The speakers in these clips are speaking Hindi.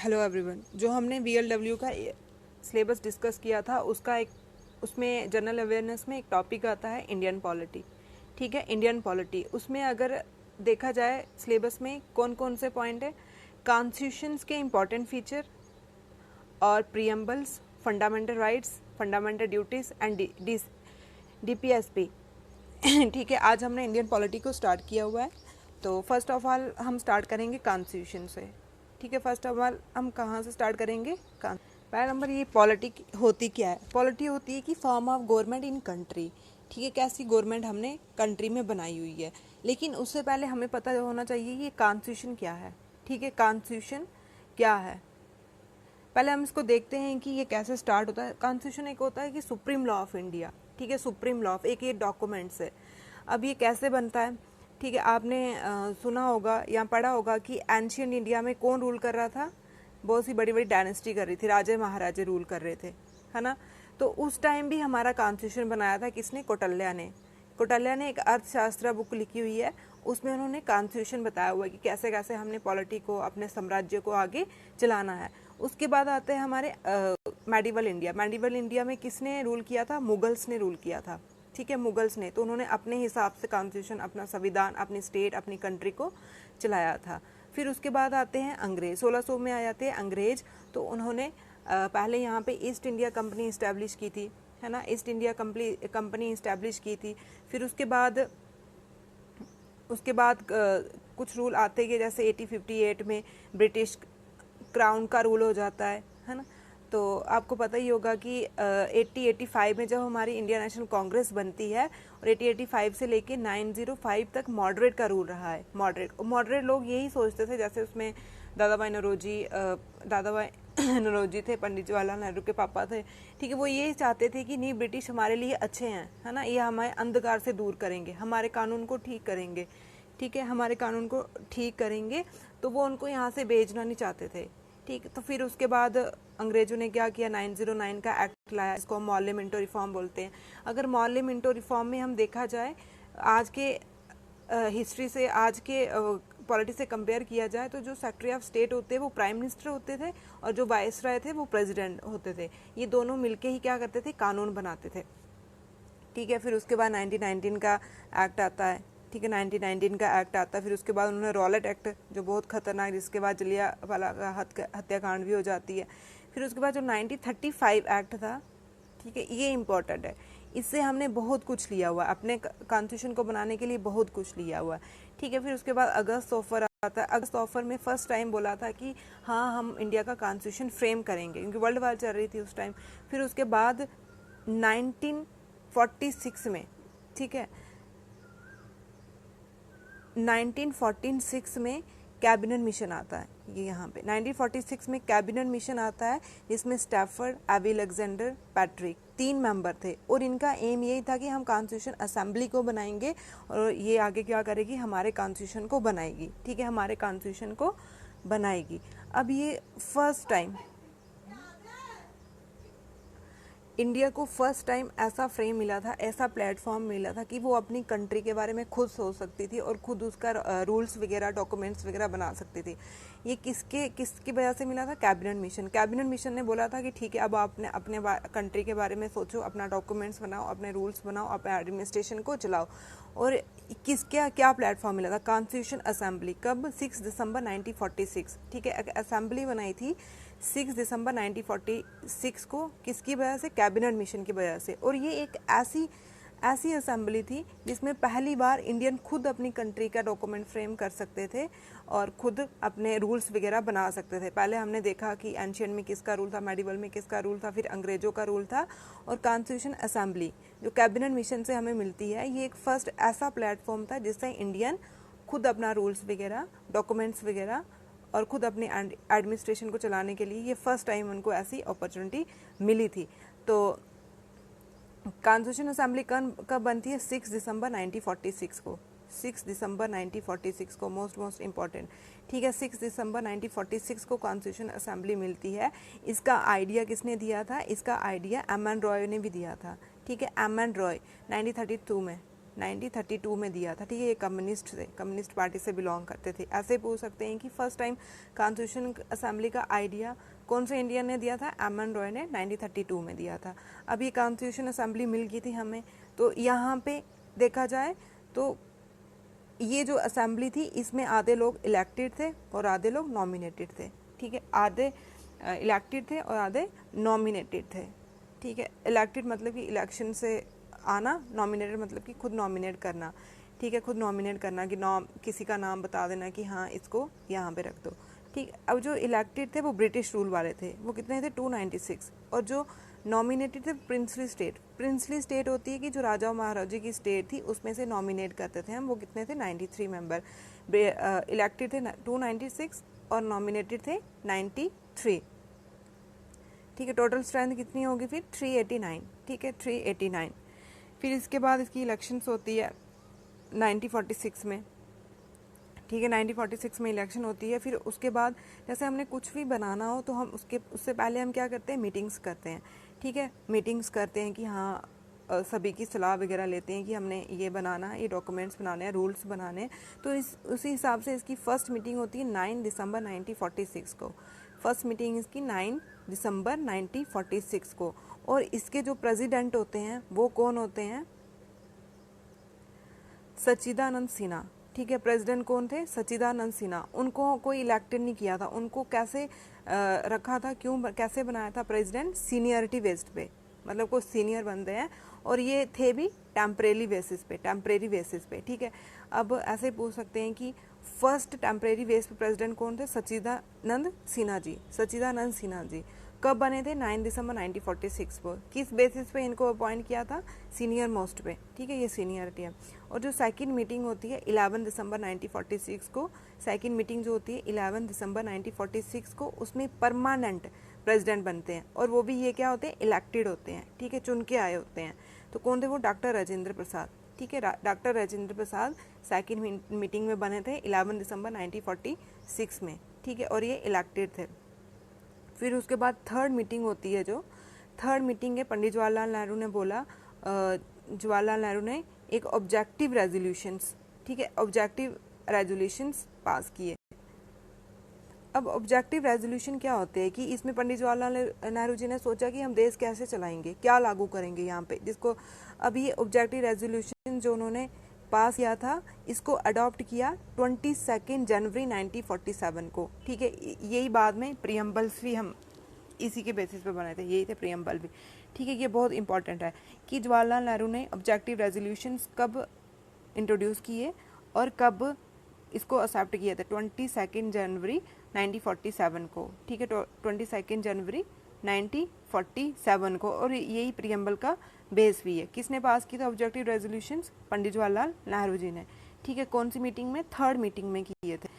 Hello everyone. जो हमने VLW का सिलेबस डिस्कस किया था उसमें जनरल अवेयरनेस में एक टॉपिक आता है इंडियन पॉलिटी। ठीक है, इंडियन पॉलिटी उसमें अगर देखा जाए सिलेबस में कौन कौन से पॉइंट है, कॉन्स्टिट्यूशंस के इम्पॉर्टेंट फीचर और preambles, fundamental rights, fundamental duties and DPSP। ठीक है, आज हमने इंडियन पॉलिटी को स्टार्ट किया हुआ है। तो फर्स्ट ऑफ ऑल हम स्टार्ट करेंगे कॉन्स्टिट्यूशन से। ठीक है, फर्स्ट ऑफ ऑल हम कहाँ से स्टार्ट करेंगे? पहला नंबर, ये पॉलिटी होती क्या है? पॉलिटी होती है कि form of government in country. ठीक है, कैसी गवर्नमेंट हमने कंट्री में बनाई हुई है। लेकिन उससे पहले हमें पता होना चाहिए ये कॉन्स्टिट्यूशन क्या है। ठीक है, कॉन्स्टिट्यूशन क्या है, पहले हम इसको देखते हैं कि ये कैसे स्टार्ट होता है। कॉन्स्टिट्यूशन एक होता है कि सुप्रीम लॉ ऑफ इंडिया। ठीक है, सुप्रीम लॉ ऑफ एक ये डॉक्यूमेंट्स है। अब ये कैसे बनता है? ठीक है, आपने सुना होगा या पढ़ा होगा कि एंशियंट इंडिया में कौन रूल कर रहा था? बहुत सी बड़ी बड़ी डायनेस्टी कर रही थी, राजे महाराजे रूल कर रहे थे, है ना। तो उस टाइम भी हमारा कॉन्स्टिट्यूशन बनाया था किसने? कौटिल्य ने। कौटिल्य ने एक अर्थशास्त्र बुक लिखी हुई है, उसमें उन्होंने कॉन्स्टिट्यूशन बताया हुआ है कि कैसे कैसे हमने पॉलिटी को, अपने साम्राज्य को आगे चलाना है। उसके बाद आते हैं हमारे मेडिवल इंडिया। मेडिवल इंडिया में किसने रूल किया था? मुगल्स ने रूल किया था। ठीक है, मुगल्स ने, तो उन्होंने अपने हिसाब से कॉन्स्टिट्यूशन, अपना संविधान, अपनी स्टेट, अपनी कंट्री को चलाया था। फिर उसके बाद आते हैं अंग्रेज। 1600 में आ जाते हैं अंग्रेज। तो उन्होंने पहले यहाँ पे ईस्ट इंडिया कंपनी इस्टेब्लिश की थी, है ना। ईस्ट इंडिया कंपनी इस्टेब्लिश की थी। फिर उसके बाद कुछ रूल आते गए, जैसे 1858 में ब्रिटिश क्राउन का रूल हो जाता है ना। तो आपको पता ही होगा कि 1885 में जब हमारी इंडियन नेशनल कांग्रेस बनती है, और 1885 से लेके 1905 तक मॉडरेट का रूल रहा है। मॉडरेट लोग यही सोचते थे, जैसे उसमें दादाभाई नौरोजी थे, पंडित जवाहरलाल नेहरू के पापा थे। ठीक है, वो ये चाहते थे कि नहीं, ब्रिटिश हमारे लिए अच्छे हैं, है ना, ये हमारे अंधकार से दूर करेंगे, हमारे कानून को ठीक करेंगे। ठीक है, हमारे कानून को ठीक करेंगे, तो वो उनको यहाँ से भेजना नहीं चाहते थे। ठीक, तो फिर उसके बाद अंग्रेजों ने क्या किया? 909 का एक्ट लाया, इसको मॉर्ले मिंटो रिफॉर्म बोलते हैं। अगर मॉर्ले मिंटो रिफॉर्म में हम देखा जाए, आज के हिस्ट्री से, आज के पॉलिटी से कंपेयर किया जाए, तो जो सेक्रेटरी ऑफ स्टेट होते हैं वो प्राइम मिनिस्टर होते थे, और जो वाइसराय थे वो प्रेसिडेंट होते थे। ये दोनों मिलके ही क्या करते थे? कानून बनाते थे। ठीक है, फिर उसके बाद 1919 का एक्ट आता है। ठीक है, 1919 का एक्ट आता है। फिर उसके बाद उन्होंने रॉलेट एक्ट, जो बहुत खतरनाक, जिसके बाद जलियांवाला हत्याकांड भी हो जाती है। फिर उसके बाद जो 1935 एक्ट था, ठीक है, ये इम्पोर्टेंट है। इससे हमने बहुत कुछ लिया हुआ है, अपने कॉन्स्टिट्यूशन को बनाने के लिए बहुत कुछ लिया हुआ है। ठीक है, फिर उसके बाद अगस्त ऑफर आता है। अगस्त ऑफर में फर्स्ट टाइम बोला था कि हाँ, हम इंडिया का कॉन्स्टिट्यूशन फ्रेम करेंगे, क्योंकि वर्ल्ड वार चल रही थी उस टाइम। फिर उसके बाद 1946 में, ठीक है, 1946 में कैबिनेट मिशन आता है। ये यहाँ पे 1946 में कैबिनेट मिशन आता है, जिसमें Stafford, AB Alexander, Patrick 3 member थे, और इनका एम यही था कि हम कॉन्स्टिट्यूशन असेंबली को बनाएंगे, और ये आगे क्या करेगी? हमारे कॉन्स्टिट्यूशन को बनाएगी। ठीक है, हमारे कॉन्स्टिट्यूशन को बनाएगी। अब ये फर्स्ट टाइम इंडिया को फर्स्ट टाइम ऐसा फ्रेम मिला था, ऐसा प्लेटफॉर्म मिला था कि वो अपनी कंट्री के बारे में खुद सोच सकती थी, और खुद उसका रूल्स वगैरह, डॉक्यूमेंट्स वगैरह बना सकती थी। ये किसकी वजह से मिला था? Cabinet mission. कैबिनेट मिशन ने बोला था कि ठीक है, अब आप अपने कंट्री के बारे में सोचो, अपना डॉक्यूमेंट्स बनाओ, अपने रूल्स बनाओ, अपने एडमिनिस्ट्रेशन को चलाओ। और क्या प्लेटफॉर्म मिला था? Constitution assembly. कब? 6 दिसंबर 1946। ठीक है, असेंबली बनाई थी 6 दिसंबर 1946 को। किसकी वजह से? कैबिनेट मिशन की वजह से। और ये एक ऐसी असेंबली थी जिसमें पहली बार इंडियन खुद अपनी कंट्री का डॉक्यूमेंट फ्रेम कर सकते थे, और खुद अपने रूल्स वगैरह बना सकते थे। पहले हमने देखा कि एंशियंट में किसका रूल था, मेडिवल में किसका रूल था, फिर अंग्रेजों का रूल था। और कॉन्स्टिट्यूशन असेंबली जो कैबिनेट मिशन से हमें मिलती है, ये एक फर्स्ट ऐसा प्लेटफॉर्म था जिससे इंडियन खुद अपना रूल्स वगैरह, डॉक्यूमेंट्स वगैरह, और खुद अपने एडमिनिस्ट्रेशन को चलाने के लिए ये फर्स्ट टाइम उनको ऐसी अपॉर्चुनिटी मिली थी। तो कॉन्स्टिट्यूशन असेंबली कब बनती है? 6 दिसंबर 1946 को। 6 दिसंबर 1946 को, मोस्ट इम्पॉर्टेंट। ठीक है, 6 दिसंबर 1946 को कॉन्स्टिट्यूशन असेंबली मिलती है। इसका आइडिया किसने दिया था? इसका आइडिया एम एन रॉय ने भी दिया था। ठीक है, एम एन रॉय 1932 में। 1932 में दिया था, ठीक है। ये कम्युनिस्ट थे, कम्युनिस्ट पार्टी से बिलोंग करते थे। ऐसे पूछ सकते हैं कि फर्स्ट टाइम कॉन्स्टिट्यूशन असेंबली का आइडिया कौन से इंडियन ने दिया था? एम एन रॉय ने 1932 में दिया था। अब ये कॉन्स्टिट्यूशन असेंबली मिल गई थी हमें, तो यहाँ पे देखा जाए तो ये जो असेंबली थी इसमें आधे लोग इलेक्टेड थे और आधे लोग नॉमिनेटेड थे, ठीक है। आधे इलेक्टेड थे और आधे नॉमिनेटेड थे, ठीक है। इलेक्टेड मतलब कि इलेक्शन से आना, नॉमिनेटेड मतलब कि खुद नॉमिनेट करना, ठीक है। खुद नॉमिनेट करना कि नाम, किसी का नाम बता देना कि हाँ इसको यहाँ पे रख दो, ठीक। अब जो इलेक्टेड थे वो ब्रिटिश रूल वाले थे, वो कितने थे? 296। और जो नॉमिनेटेड थे प्रिंसली स्टेट, प्रिंसली स्टेट होती है कि जो राजा और महाराजा की स्टेट थी उसमें से नॉमिनेट करते थे हम, वो कितने थे? 93 मेंबर। इलेक्टेड थे 296 और नॉमिनेटेड थे 93, ठीक है। टोटल स्ट्रेंथ कितनी होगी फिर? 389, ठीक है, 389। फिर इसके बाद इसकी इलेक्शंस होती है 1946 में, ठीक है। 1946 में इलेक्शन होती है। फिर उसके बाद जैसे हमने कुछ भी बनाना हो तो हम उससे पहले हम क्या करते हैं? मीटिंग्स करते हैं, ठीक है। मीटिंग्स करते हैं कि हाँ सभी की सलाह वगैरह लेते हैं कि हमने ये बनाना है, ये डॉक्यूमेंट्स बनाने हैं, रूल्स बनाने हैं। तो उसी हिसाब से इसकी फर्स्ट मीटिंग होती है 9 दिसंबर 1946 को। फर्स्ट मीटिंग इसकी 9 दिसंबर 1946 को। और इसके जो प्रेसिडेंट होते हैं वो कौन होते हैं? सच्चिदानंद सिन्हा, ठीक है। प्रेसिडेंट कौन थे? सच्चिदानंद सिन्हा। उनको कोई इलेक्टेड नहीं किया था, उनको कैसे रखा था, क्यों कैसे बनाया था प्रेसिडेंट? सीनियरिटी बेस्ड पे, मतलब कोई सीनियर बनते हैं और ये थे भी टेम्परेरी बेसिस पे, ठीक है। अब ऐसे पूछ सकते हैं कि फर्स्ट टेम्परेरी बेस पे प्रेसिडेंट कौन थे? सच्चिदानंद सिन्हा जी। कब बने थे? 9 दिसंबर 1946 को। किस बेसिस पे इनको अपॉइंट किया था? सीनियर मोस्ट पे, ठीक है। ये सीनियरिटी है। और जो सेकंड मीटिंग होती है 11 दिसंबर 1946 को, सेकंड मीटिंग जो होती है 11 दिसंबर 1946 को, उसमें परमानेंट प्रेसिडेंट बनते हैं और वो भी ये क्या होते हैं? इलेक्टेड होते हैं, ठीक है, चुन के आए होते हैं। तो कौन थे वो? डॉक्टर राजेंद्र प्रसाद, ठीक है। Doctor Rajendra Prasad second meeting में बने थे 11 दिसंबर 1946 में, ठीक है। और ये इलेक्टेड थे। फिर उसके बाद थर्ड मीटिंग होती है, जो थर्ड मीटिंग है, पंडित जवाहरलाल नेहरू ने बोला, जवाहरलाल नेहरू ने एक ऑब्जेक्टिव रेजोल्यूशंस, ठीक है, ऑब्जेक्टिव रेजोल्यूशंस पास किए। अब ऑब्जेक्टिव रेजोल्यूशन क्या होते हैं कि इसमें पंडित जवाहरलाल नेहरू जी ने सोचा कि हम देश कैसे चलाएंगे, क्या लागू करेंगे यहाँ पे, जिसको अब ये ऑब्जेक्टिव रेजोल्यूशन जो उन्होंने पास किया था, इसको अडॉप्ट किया 22 जनवरी 1947 को, ठीक है। यही बाद में प्रियम्बल्स भी हम इसी के बेसिस पे बनाए थे, यही थे प्रियम्बल भी, ठीक है। ये बहुत इंपॉर्टेंट है कि जवाहरलाल नेहरू ने ऑब्जेक्टिव रेजोल्यूशंस कब इंट्रोड्यूस किए और कब इसको एक्सेप्ट किया था? 22 जनवरी 1947 को, ठीक है। 22 जनवरी 1947 को। और यही प्रियम्बल का बेस भी है। किसने पास की था ऑब्जेक्टिव रेजोल्यूशंस? पंडित जवाहरलाल नेहरू जी ने, ठीक है। कौन सी मीटिंग में? थर्ड मीटिंग में किए थे।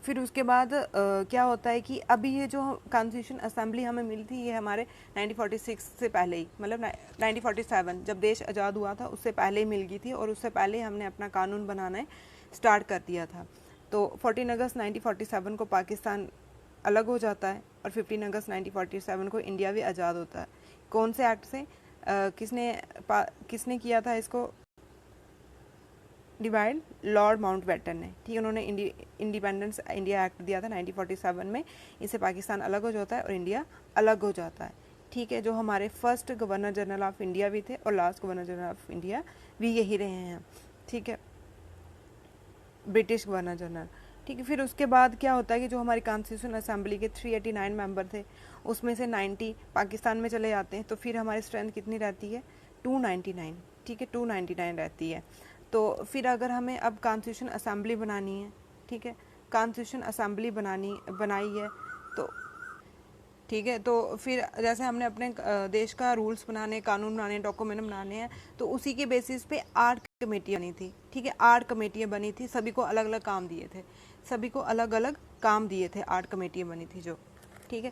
फिर उसके बाद क्या होता है कि अभी ये जो कॉन्स्टिट्यूशन असेंबली हमें मिली थी, ये हमारे 1946 से पहले ही, मतलब 1947 जब देश आज़ाद हुआ था उससे पहले ही मिल गई थी और उससे पहले हमने अपना कानून बनाना स्टार्ट कर दिया था। तो 14 अगस्त 1947 को पाकिस्तान अलग हो जाता है और 15 अगस्त 1947 को इंडिया भी आज़ाद होता है। कौन से एक्ट से? किसने किया था इसको डिवाइड? लॉर्ड माउंटबेटन ने, ठीक है। उन्होंने इंडिपेंडेंस इंडिया एक्ट दिया था 1947 में। इससे पाकिस्तान अलग हो जाता है और इंडिया अलग हो जाता है, ठीक है। जो हमारे first governor general of India भी थे और last governor general of India भी यही रहे हैं, ठीक है, ब्रिटिश गवर्नर जनरल, ठीक है। फिर उसके बाद क्या होता है कि जो हमारी कॉन्स्टिट्यूशन असेंबली के 389 मेंबर थे उसमें से 90 पाकिस्तान में चले जाते हैं, तो फिर हमारी स्ट्रेंथ कितनी रहती है? 299, ठीक है, 299 रहती है। तो फिर अगर हमें अब कॉन्स्टिट्यूशन असेंबली बनानी है, ठीक है, कॉन्स्टिट्यूशन असेंबली बनाई है तो ठीक है, तो फिर जैसे हमने अपने देश का रूल्स बनाने, कानून बनाने, डॉक्यूमेंट बनाने हैं, तो उसी के बेसिस पे 8 कमेटियाँ बनी थी, ठीक है। 8 कमेटियाँ बनी थी, सभी को अलग अलग काम दिए थे, 8 कमेटियाँ बनी थी जो, ठीक है।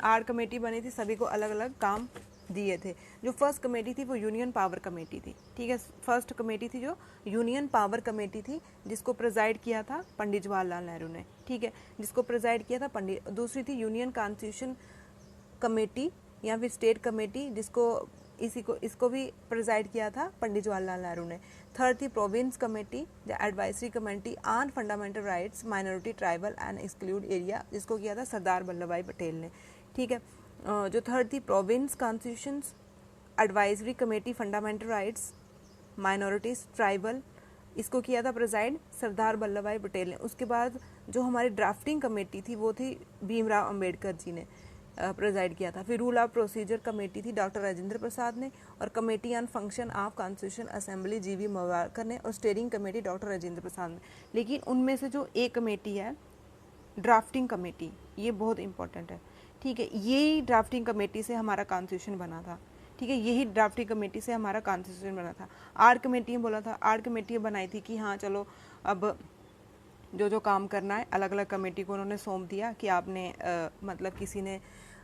8 कमेटी बनी थी, सभी को अलग अलग काम दिए थे। जो फर्स्ट कमेटी थी वो यूनियन पावर कमेटी थी, ठीक है। फर्स्ट कमेटी थी जो यूनियन पावर कमेटी थी, जिसको प्रेजाइड किया था पंडित जवाहरलाल नेहरू ने, ठीक है, जिसको प्रेजाइड किया था पंडित। दूसरी थी यूनियन कॉन्स्टिट्यूशन कमेटी या फिर स्टेट कमेटी, जिसको इसको भी प्रिजाइड किया था पंडित जवाहरलाल नेहरू ने। थर्ड थी province committee, the advisory committee on fundamental rights minority tribal and exclude area, जिसको किया था सरदार वल्लभ भाई पटेल ने। ठीक है, जो थर्ड थी province constitutions advisory committee fundamental rights minorities tribal, इसको किया था प्रिजाइड सरदार वल्लभ भाई पटेल ने। उसके बाद जो हमारी ड्राफ्टिंग कमेटी थी वो थी भीमराव अंबेडकर जी ने प्रिजाइड किया था। फिर रूल ऑफ प्रोसीजर कमेटी थी डॉक्टर राजेंद्र प्रसाद ने, और committee on function of constitution assembly जीवी मवारकर ने, और steering committee doctor Rajendra Prasad ने। लेकिन उनमें से जो एक कमेटी है ड्राफ्टिंग कमेटी, ये बहुत इंपॉर्टेंट है। ठीक है, यही ड्राफ्टिंग कमेटी से हमारा कॉन्स्टिट्यूशन बना था। ठीक है, यही ड्राफ्टिंग कमेटी से हमारा कॉन्स्टिट्यूशन बना था। आर्ट कमेटी ने बोला था, आर्ट कमेटी बनाई थी कि हाँ चलो अब जो जो काम करना है अलग अलग कमेटी को उन्होंने सौंप दिया कि आपने मतलब किसी ने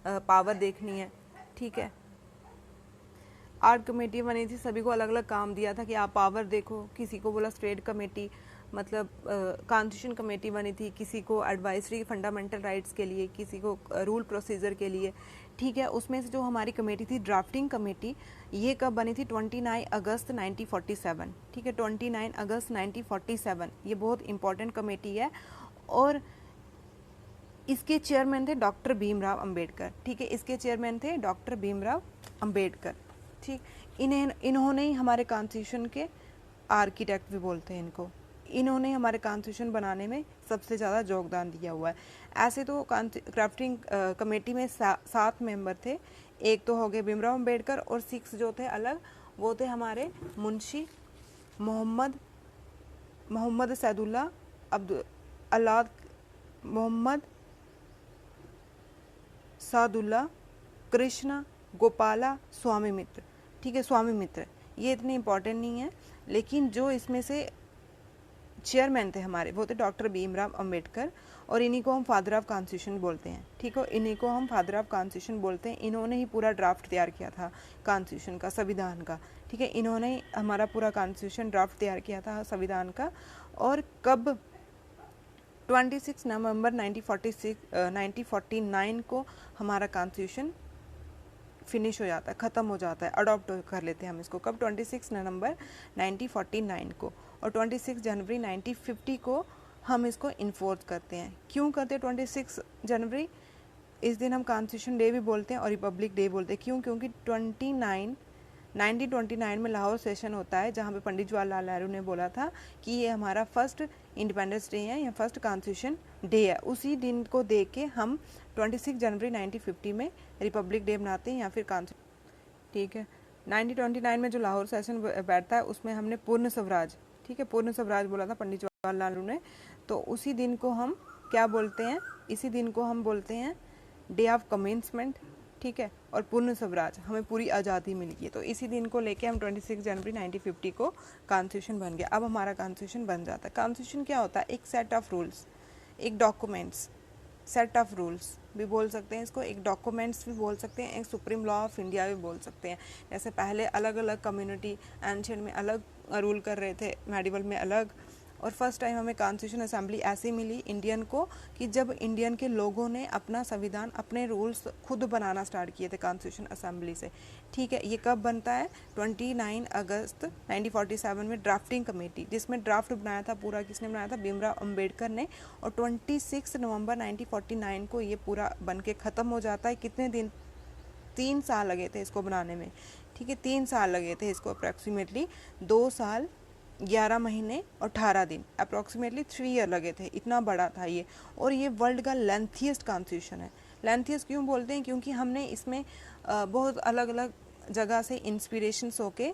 पावर देखनी है। ठीक है, आर्ट कमेटी बनी थी, सभी को अलग अलग काम दिया था कि आप पावर देखो। किसी को बोला स्टेट कमेटी, मतलब कॉन्स्टिट्यूशन कमेटी बनी थी, किसी को एडवाइजरी फंडामेंटल राइट्स के लिए, किसी को रूल प्रोसीजर के लिए। ठीक है, उसमें से जो हमारी कमेटी थी ड्राफ्टिंग कमेटी, ये कब बनी थी 29 अगस्त 1947। ठीक है, 29 अगस्त 1947, ये बहुत इंपॉर्टेंट कमेटी है। और इसके चेयरमैन थे डॉक्टर भीमराव अंबेडकर। ठीक है, इसके चेयरमैन थे डॉक्टर भीमराव अंबेडकर। ठीक, इन्होंने ही हमारे कॉन्स्टिट्यूशन के आर्किटेक्ट भी बोलते हैं इनको। इन्होंने हमारे कॉन्स्टिट्यूशन बनाने में सबसे ज़्यादा योगदान दिया हुआ है। ऐसे तो ड्राफ्टिंग कमेटी में 7 मेंबर थे, एक तो हो गए भीमराव अंबेडकर, और 6 जो थे अलग, वो थे हमारे मुंशी मोहम्मद सैदुल्ला, मोहम्मद सादुल्ला, कृष्णा, गोपाला, स्वामी मित्र। ठीक है, स्वामी मित्र ये इतने इम्पोर्टेंट नहीं है, लेकिन जो इसमें से चेयरमैन थे हमारे वो थे डॉक्टर भीमराव अंबेडकर, और इन्हीं को हम फादर ऑफ कॉन्स्टिट्यूशन बोलते हैं। ठीक है, इन्हीं को हम फादर ऑफ कॉन्स्टिट्यूशन बोलते हैं। इन्होंने ही पूरा ड्राफ्ट तैयार किया था कॉन्स्टिट्यूशन का, संविधान का। ठीक है, इन्होंने ही हमारा पूरा कॉन्स्टिट्यूशन ड्राफ्ट तैयार किया था संविधान का। और कब 26 नवंबर 1949 को हमारा कॉन्स्टिट्यूशन फिनिश हो जाता है, ख़त्म हो जाता है, अडॉप्ट कर लेते हैं हम इसको। कब 26 नवंबर 1949 को, और 26 जनवरी 1950 को हम इसको इन्फोर्स करते हैं। क्यों करते हैं 26 जनवरी? इस दिन हम कॉन्स्टिट्यूशन डे भी बोलते हैं और रिपब्लिक डे बोलते हैं। क्यों? क्योंकि 1929 में लाहौर सेशन होता है, जहाँ पे पंडित जवाहरलाल नेहरू ने बोला था कि ये हमारा फर्स्ट इंडिपेंडेंस डे है या फर्स्ट कॉन्स्टिट्यूशन डे है। उसी दिन को देख के हम 26 जनवरी 1950 में रिपब्लिक डे मनाते हैं या फिर कॉन्स्टिट्यूशन। ठीक है, 1929 में जो लाहौर सेशन बैठता है उसमें हमने पूर्ण स्वराज, ठीक है, पूर्ण स्वराज बोला था पंडित जवाहरलाल नेहरू ने। तो उसी दिन को हम क्या बोलते हैं? इसी दिन को हम बोलते हैं डे ऑफ कमेंसमेंट। ठीक है, और पूर्ण स्वराज, हमें पूरी आज़ादी मिल गई। तो इसी दिन को लेके हम 26 जनवरी 1950 को कॉन्स्टिट्यूशन बन गया। अब हमारा कॉन्स्टिट्यूशन बन जाता है। कॉन्स्टिट्यूशन क्या होता है? एक सेट ऑफ रूल्स, एक डॉक्यूमेंट्स, सेट ऑफ रूल्स भी बोल सकते हैं इसको, एक डॉक्यूमेंट्स भी बोल सकते हैं, एक सुप्रीम लॉ ऑफ इंडिया भी बोल सकते हैं। जैसे पहले अलग अलग कम्युनिटी एंशिएंट में अलग रूल कर रहे थे, मेडिवल में अलग, और फर्स्ट टाइम हमें कॉन्स्टिट्यूशन असेंबली ऐसी मिली इंडियन को कि जब इंडियन के लोगों ने अपना संविधान, अपने रूल्स खुद बनाना स्टार्ट किए थे कॉन्स्टिट्यूशन असेंबली से। ठीक है, ये कब बनता है? 29 अगस्त 1947 में ड्राफ्टिंग कमेटी, जिसमें ड्राफ्ट बनाया था पूरा, किसने बनाया था? भीमराव अंबेडकर ने। और 26 नवंबर 1949 को ये पूरा बन के ख़त्म हो जाता है। कितने दिन? 3 साल लगे थे इसको बनाने में। ठीक है, 3 साल लगे थे इसको, अप्रॉक्सीमेटली 2 साल 11 महीने और 18 दिन, अप्रॉक्सीमेटली 3 ईयर लगे थे। इतना बड़ा था ये, और ये वर्ल्ड का लेंथीएस्ट कॉन्स्टिट्यूशन है। लेंथीएस्ट क्यों बोलते हैं? क्योंकि हमने इसमें बहुत अलग अलग जगह से इंस्पिरेशंस होके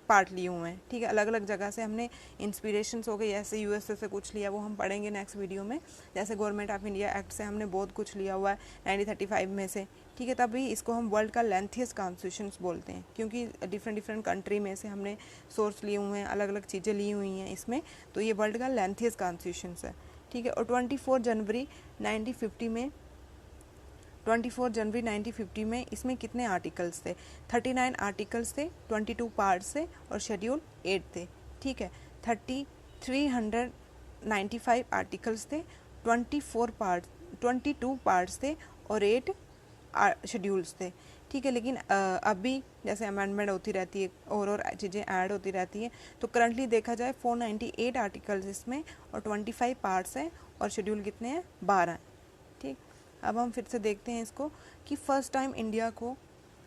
पार्ट लिए हुए हैं। ठीक है, अलग अलग जगह से हमने इंस्पिरेशंस हो गए, जैसे यूएसए से कुछ लिया, वो हम पढ़ेंगे नेक्स्ट वीडियो में। जैसे गवर्नमेंट ऑफ इंडिया एक्ट से हमने बहुत कुछ लिया हुआ है 1935 में से। ठीक है, तभी इसको हम वर्ल्ड का लेंथीएस्ट कॉन्स्टिट्यूशंस बोलते हैं, क्योंकि डिफरेंट कंट्री में से हमने सोर्स लिए हुए हैं, अलग अलग चीज़ें ली हुई हैं इसमें, तो ये वर्ल्ड का लेंथीएस्ट कॉन्स्टिट्यूशंस है। ठीक है, और 24 जनवरी 1950 में इसमें कितने आर्टिकल्स थे? 39 आर्टिकल्स थे, 22 पार्ट्स थे, और शेड्यूल 8 थे। ठीक है, 395 आर्टिकल्स थे, 22 पार्ट्स थे, और 8 शेड्यूल्स थे। ठीक है। लेकिन अभी जैसे अमेंडमेंट होती रहती है और चीज़ें ऐड होती रहती हैं, तो करंटली देखा जाए 498 आर्टिकल्स इसमें और 25 पार्ट्स हैं और शेड्यूल कितने हैं, 12 हैं। ठीक, अब हम फिर से देखते हैं इसको कि फर्स्ट टाइम इंडिया को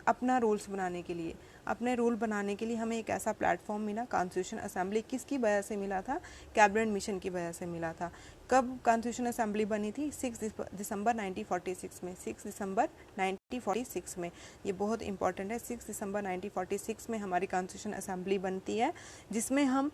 अपना रूल्स बनाने के लिए, अपने रूल बनाने के लिए हमें एक ऐसा प्लेटफॉर्म मिला, कॉन्स्टिट्यूशन असेंबली। किसकी वजह से मिला था, कैबिनेट मिशन की वजह से मिला था। कब कॉन्स्टिट्यूशन असेंबली बनी थी, 6 दिसंबर 1946 में, 6 दिसंबर 1946 में। ये बहुत इंपॉर्टेंट है, 6 दिसंबर 1946 में हमारी कॉन्स्टिट्यूशन असेंबली बनती है, जिसमें हम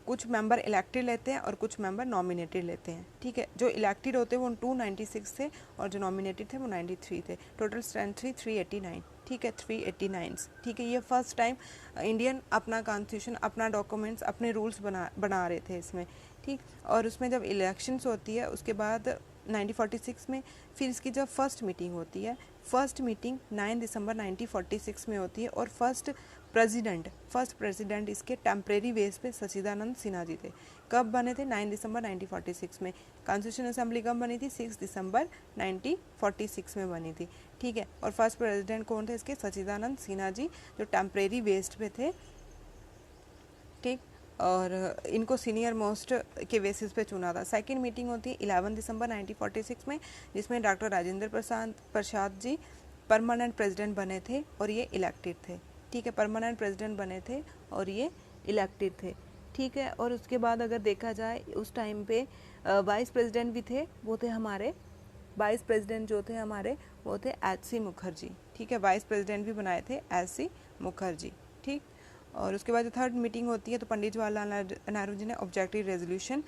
कुछ मेंबर इलेक्टेड लेते हैं और कुछ मेंबर नॉमिनेटेड लेते हैं। ठीक है, जो इलेक्टेड होते हैं वो 296 थे और जो नॉमिनेटेड थे वो 93 थे। टोटल स्ट्रेंथ थी 389। ठीक है, 389। ठीक है, ये फर्स्ट टाइम इंडियन अपना कॉन्स्टिट्यूशन, अपना डॉक्यूमेंट्स, अपने रूल्स बना रहे थे इसमें। ठीक, और उसमें जब इलेक्शंस होती है उसके बाद 1946 में फिर इसकी जब फर्स्ट मीटिंग होती है, फर्स्ट मीटिंग 9 दिसंबर 1946 में होती है और फर्स्ट प्रेसिडेंट इसके टेम्परेरी बेस पे सच्चिदानंद सिन्हा जी थे। कब बने थे, 9 दिसंबर 1946 में। कॉन्स्टिट्यूशन असेंबली कब बनी थी, 6 दिसंबर 1946 में बनी थी। ठीक है, और फर्स्ट प्रेसिडेंट कौन थे इसके, सच्चिदानंद सिन्हा जी, जो टेम्परेरी बेस्ड पे थे। ठीक, और इनको सीनियर मोस्ट के बेसिस पे चुना था। सेकंड मीटिंग होती है 11 दिसंबर 1946 में, जिसमें doctor Rajendra Prasad ji permanent president बने थे और ये इलेक्टेड थे। ठीक है, परमानेंट प्रेसिडेंट बने थे और ये इलेक्टेड थे। ठीक है, और उसके बाद अगर देखा जाए उस टाइम पे वाइस प्रेसिडेंट भी थे, वो थे हमारे वाइस प्रेसिडेंट जो थे हमारे वो थे एच.सी. मुखर्जी। ठीक है, वाइस प्रेसिडेंट भी बनाए थे एच.सी. मुखर्जी। ठीक, और उसके बाद जो थर्ड मीटिंग होती है तो पंडित जवाहरलाल नेहरू जी ने ऑब्जेक्टिव रेजोल्यूशन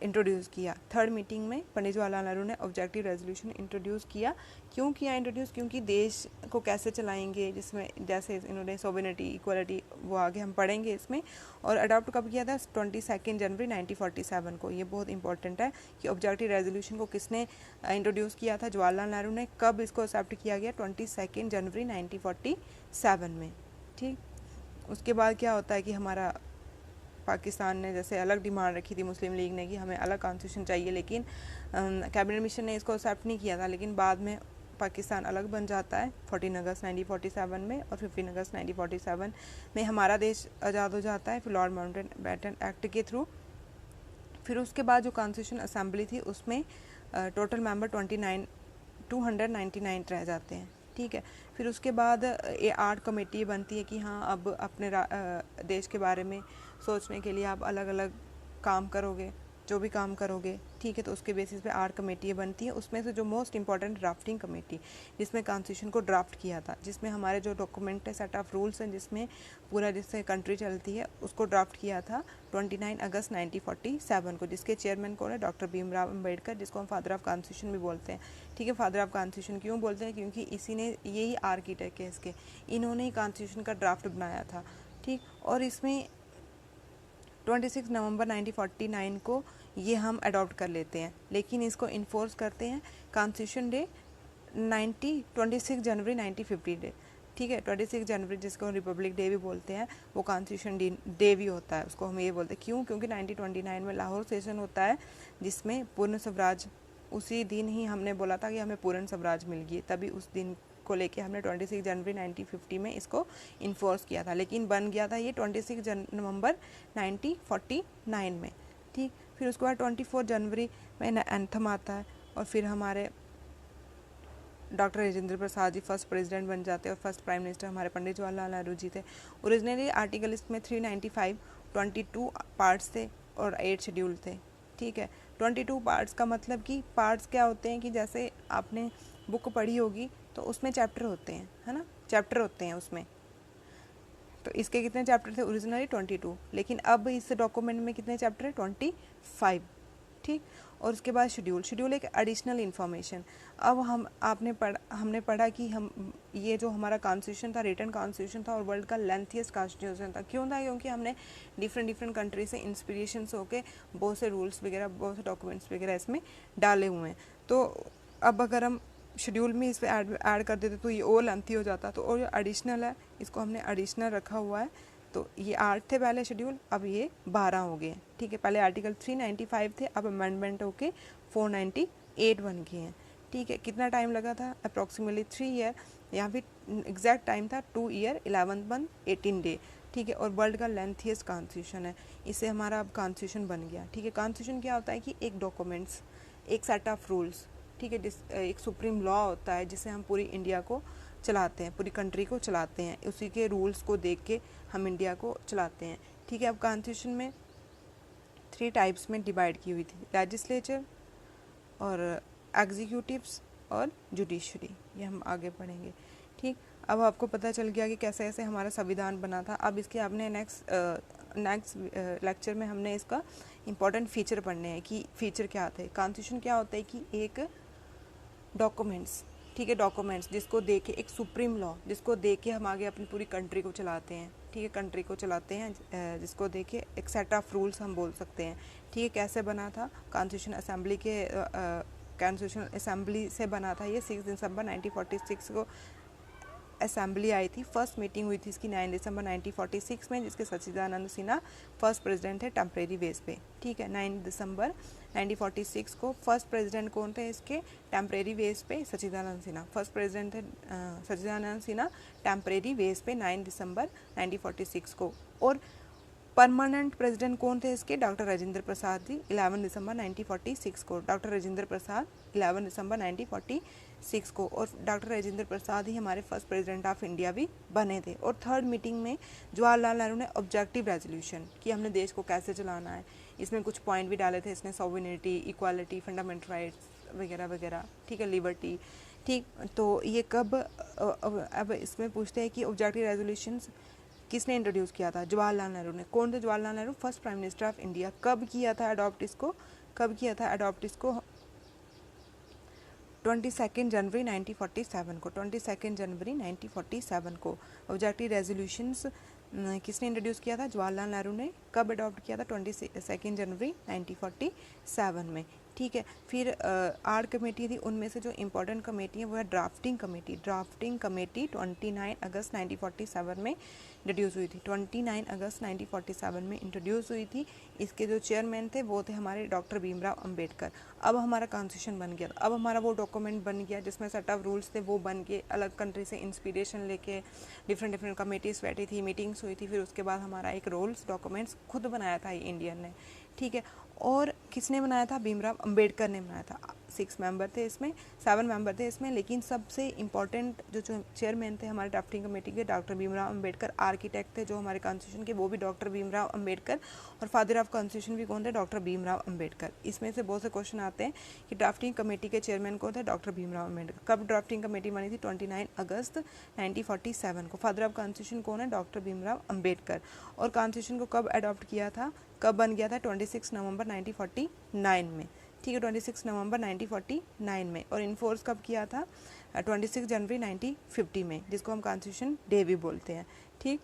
इंट्रोड्यूस किया। थर्ड मीटिंग में पंडित जवाहरलाल नेहरू ने ऑब्जेक्टिव रेजोल्यूशन इंट्रोड्यूस किया। क्यों किया इंट्रोड्यूस, क्योंकि देश को कैसे चलाएंगे, जिसमें जैसे इन्होंने सोवेरेनिटी, इक्वलिटी, वो आगे हम पढ़ेंगे इसमें। और अडॉप्ट कब किया था, 22 जनवरी 1947 को। ये बहुत इंपॉर्टेंट है कि ऑब्जेक्टिव रेजोल्यूशन को किसने इंट्रोड्यूस किया था, जवाहरलाल नेहरू ने। कब इसको एक्सेप्ट किया गया, 22 जनवरी 1947 में। ठीक, उसके बाद क्या होता है कि हमारा पाकिस्तान ने जैसे अलग डिमांड रखी थी मुस्लिम लीग ने कि हमें अलग कॉन्स्टिट्यूशन चाहिए, लेकिन कैबिनेट मिशन ने इसको एक्सेप्ट नहीं किया था। लेकिन बाद में पाकिस्तान अलग बन जाता है 14 अगस्त 1947 में, और 15 अगस्त 1947 में हमारा देश आज़ाद हो जाता है फिर लॉर्ड माउंटबेटन एक्ट के थ्रू। फिर उसके बाद जो कॉन्स्टिट्यूशन असेंबली थी उसमें टोटल मेंबर 299 रह जाते हैं। ठीक है, फिर उसके बाद ये 8 कमेटी बनती है कि हाँ अब अपने देश के बारे में सोचने के लिए आप अलग अलग काम करोगे, जो भी काम करोगे। ठीक है, तो उसके बेसिस पे 8 कमेटियाँ बनती हैं। उसमें से जो मोस्ट इंपॉर्टेंट ड्राफ्टिंग कमेटी, जिसमें कॉन्स्टिट्यूशन को ड्राफ्ट किया था, जिसमें हमारे जो डॉक्यूमेंट है, सेट ऑफ रूल्स हैं, जिसमें पूरा जिससे कंट्री चलती है, उसको ड्राफ्ट किया था 29 अगस्त 1947 को, जिसके चेयरमैन कौन है, डॉक्टर भीमराव अम्बेडकर, जिसको हम फादर ऑफ कॉन्स्टिट्यूशन भी बोलते हैं। ठीक है, फादर ऑफ कॉन्स्टिट्यूशन क्यों बोलते हैं, क्योंकि इसी ने, यही आर्किटेक्ट है इसके, इन्होंने ही कॉन्स्टिट्यूशन का ड्राफ्ट बनाया था। ठीक, और इसमें 26 नवंबर 1949 को ये हम अडॉप्ट कर लेते हैं, लेकिन इसको इन्फोर्स करते हैं कॉन्स्टिट्यूशन डे 26 जनवरी 1950 डे। ठीक है, 26 जनवरी जिसको रिपब्लिक डे भी बोलते हैं, वो कॉन्स्टिट्यूशन डे भी होता है, उसको हम ये बोलते हैं। क्यों, क्योंकि 1929 में लाहौर सेशन होता है, जिसमें पूर्ण स्वराज, उसी दिन ही हमने बोला था कि हमें पूर्ण स्वराज मिल गई, तभी उस दिन को लेके हमने 26 जनवरी 1950 में इसको इन्फोर्स किया था। लेकिन बन गया था ये 26 नवंबर 1949 में। ठीक, फिर उसके बाद 24 जनवरी में एंथम आता है, और फिर हमारे doctor Rajendra Prasad ji first president बन जाते हैं, और फर्स्ट प्राइम मिनिस्टर हमारे पंडित जवाहरलाल नेहरू जी थे। ओरिजिनली आर्टिकल इसमें 395, 22 पार्ट्स थे और 8 शेड्यूल थे। ठीक है, 22 पार्ट्स का मतलब कि पार्ट्स क्या होते हैं कि जैसे आपने बुक पढ़ी होगी तो उसमें चैप्टर होते हैं, है ना, चैप्टर होते हैं उसमें। तो इसके कितने चैप्टर थे, ओरिजिनली 22, लेकिन अब इस डॉक्यूमेंट में कितने चैप्टर है, 25। ठीक, और उसके बाद शेड्यूल एक एडिशनल इन्फॉर्मेशन। अब हमने पढ़ा कि हम ये जो हमारा कॉन्स्टिट्यूशन था, रिटन कॉन्स्टिट्यूशन था और वर्ल्ड का लेंथीएस्ट कॉन्स्टिट्यूशन था। क्यों था, क्योंकि हमने डिफरेंट कंट्री से इंस्पिरेशन होके बहुत से रूल्स वगैरह, बहुत से डॉक्यूमेंट्स वगैरह इसमें डाले हुए हैं। तो अब अगर हम शेड्यूल में इस पर ऐड कर देते तो ये और लेंथी हो जाता, तो और जो एडिशनल है इसको हमने एडिशनल रखा हुआ है। तो ये 8 थे पहले शेड्यूल, अब ये 12 हो गए। ठीक है, पहले आर्टिकल 395 थे, अब अमेंडमेंट होके 498 बन गए हैं। ठीक है, कितना टाइम लगा था, अप्रॉक्सीमेटली 3 ईयर या फिर एग्जैक्ट टाइम था 2 ईयर 11 मंथ 18 डे, ठीक है। और वर्ल्ड का लेंथीएस्ट कॉन्स्टिट्यूशन है, इससे हमारा अब कॉन्स्टिट्यूशन बन गया, ठीक है। कॉन्स्टिट्यूशन क्या होता है कि एक डॉक्यूमेंट्स, एक सेट ऑफ रूल्स, ठीक है, एक सुप्रीम लॉ होता है जिसे हम पूरी इंडिया को चलाते हैं, पूरी कंट्री को चलाते हैं, उसी के रूल्स को देख के हम इंडिया को चलाते हैं, ठीक है। अब कॉन्स्टिट्यूशन में 3 टाइप्स में डिवाइड की हुई थी, लेजिस्लेचर और एग्जीक्यूटिव्स और जुडिशरी, ये हम आगे पढ़ेंगे, ठीक। अब आपको पता चल गया कि कैसे कैसे हमारा संविधान बना था। अब इसके आपने नेक्स्ट लेक्चर में हमने इसका इम्पोर्टेंट फीचर पढ़ने हैं कि फीचर क्या आते हैं। कॉन्स्टिट्यूशन क्या होता है कि एक डॉक्यूमेंट्स, ठीक है, डॉक्यूमेंट्स जिसको देख के, एक सुप्रीम लॉ जिसको देख के हम आगे अपनी पूरी कंट्री को चलाते हैं, ठीक है, कंट्री को चलाते हैं, जिसको देख के एक सेट ऑफ रूल्स हम बोल सकते हैं, ठीक है। कैसे बना था? कॉन्स्टिट्यूशन असेंबली के कॉन्स्टिट्यूशनल असेंबली से बना था ये। 6 दिसंबर 1946 को असेंबली आई थी, फर्स्ट मीटिंग हुई थी इसकी 9 दिसंबर 1946 में, जिसके सच्चिदानंद सिन्हा फर्स्ट प्रेसिडेंट थे टेम्परेरी बेस पे, ठीक है। 9 दिसंबर 1946 को फर्स्ट प्रेसिडेंट कौन थे इसके? टेम्परेरी बेस पे सच्चिदानंद सिन्हा फर्स्ट प्रेसिडेंट थे, सच्चिदानंद सिन्हा टेम्परेरी बेस पे 9 दिसंबर 1946 को। और परमानेंट प्रेसिडेंट कौन थे इसके? डॉक्टर राजेंद्र प्रसाद जी, 11 दिसंबर 1946 को, डॉक्टर राजेंद्र प्रसाद 11 दिसंबर 1946 को। और डॉक्टर राजेंद्र प्रसाद ही हमारे फर्स्ट प्रेसिडेंट ऑफ इंडिया भी बने थे। और थर्ड मीटिंग में जवाहरलाल नेहरू ने ऑब्जेक्टिव रेजोल्यूशन कि हमने देश को कैसे चलाना है, इसमें कुछ पॉइंट भी डाले थे इसने, सॉवरेनिटी, इक्वालिटी, फंडामेंटल राइट्स वगैरह वगैरह, ठीक है, लिबर्टी, ठीक। तो ये कब, अब इसमें पूछते हैं कि ऑब्जेक्टिव रेजोल्यूशंस किसने इंट्रोड्यूस किया था? जवाहरलाल नेहरू ने। कौन थे Jawaharlal Nehru? First prime minister of India. कब किया था अडॉप्ट इसको? कब किया था अडॉप्ट इसको? 22 जनवरी 1947 को, 22 जनवरी 1947 को ऑब्जेक्टिव रेजोल्यूशंस किसने इंट्रोड्यूस किया था? जवाहरलाल नेहरू ने। कब अडॉप्ट किया था? 22 जनवरी 1947 में, ठीक है। फिर 8 कमेटी थी, उनमें से जो इम्पोर्टेंट कमेटी है वो है ड्राफ्टिंग कमेटी। ड्राफ्टिंग कमेटी 29 अगस्त 1947 में इंट्रोड्यूस हुई थी, 29 अगस्त 1947 में इंट्रोड्यूस हुई थी। इसके जो चेयरमैन थे वो थे हमारे डॉक्टर भीमराव अंबेडकर। अब हमारा कॉन्स्टिट्यूशन बन गया, अब हमारा वो डॉक्यूमेंट बन गया जिसमें सेट ऑफ रूल्स थे, वो बन के अलग कंट्री से इंस्पिरेशन लेके डिफरेंट कमेटीज बैठी थी, मीटिंग्स हुई थी, फिर उसके बाद हमारा एक रूल्स डॉक्यूमेंट्स खुद बनाया था ये इंडियन ने, ठीक है। और किसने बनाया था? भीमराव अंबेडकर ने बनाया था। 6 मेंबर थे इसमें, 7 मेंबर थे इसमें, लेकिन सबसे इम्पोर्टेंट जो चेयरमैन थे हमारे ड्राफ्टिंग कमेटी के, डॉक्टर भीमराव अंबेडकर। आर्किटेक्ट थे जो हमारे कॉन्स्टिट्यूशन के, वो भी डॉक्टर भीमराव अंबेडकर। और फादर ऑफ कॉन्स्टिट्यूशन भी कौन थे? डॉक्टर भीमराव अंबेडकर। इसमें से बहुत से क्वेश्चन आते हैं कि ड्राफ्टिंग कमेटी के चेयरमैन कौन थे? डॉक्टर भीमराव अंबेडकर। कब ड्राफ्टिंग कमेटी बनी थी? 29 अगस्त 1947 को। फादर ऑफ कॉन्स्टिट्यूशन कौन है? डॉक्टर भीमराव अंबेडकर। और कॉन्स्टिट्यूशन को कब अडॉप्ट किया था, कब बन गया था? 26 नवंबर 1949 में, ठीक है, 26 नवंबर 1949 में। और इन्फोर्स कब किया था? 26 जनवरी 1950 में, जिसको हम कॉन्स्टिट्यूशन डे भी बोलते हैं, ठीक।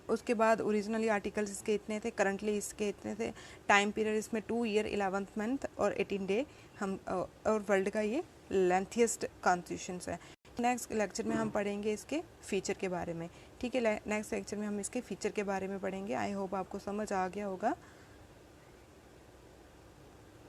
उसके बाद ओरिजिनली आर्टिकल्स इसके इतने थे, करंटली इसके इतने थे। टाइम पीरियड इसमें 2 ईयर 11 मंथ और 18 डे हम, और वर्ल्ड का ये लेंथीएस्ट कॉन्स्टिट्यूशन है। नेक्स्ट लेक्चर में हम पढ़ेंगे इसके फीचर के बारे में, ठीक है। नेक्स्ट लेक्चर में हम इसके फीचर के बारे में पढ़ेंगे। आई होप आपको समझ आ गया होगा।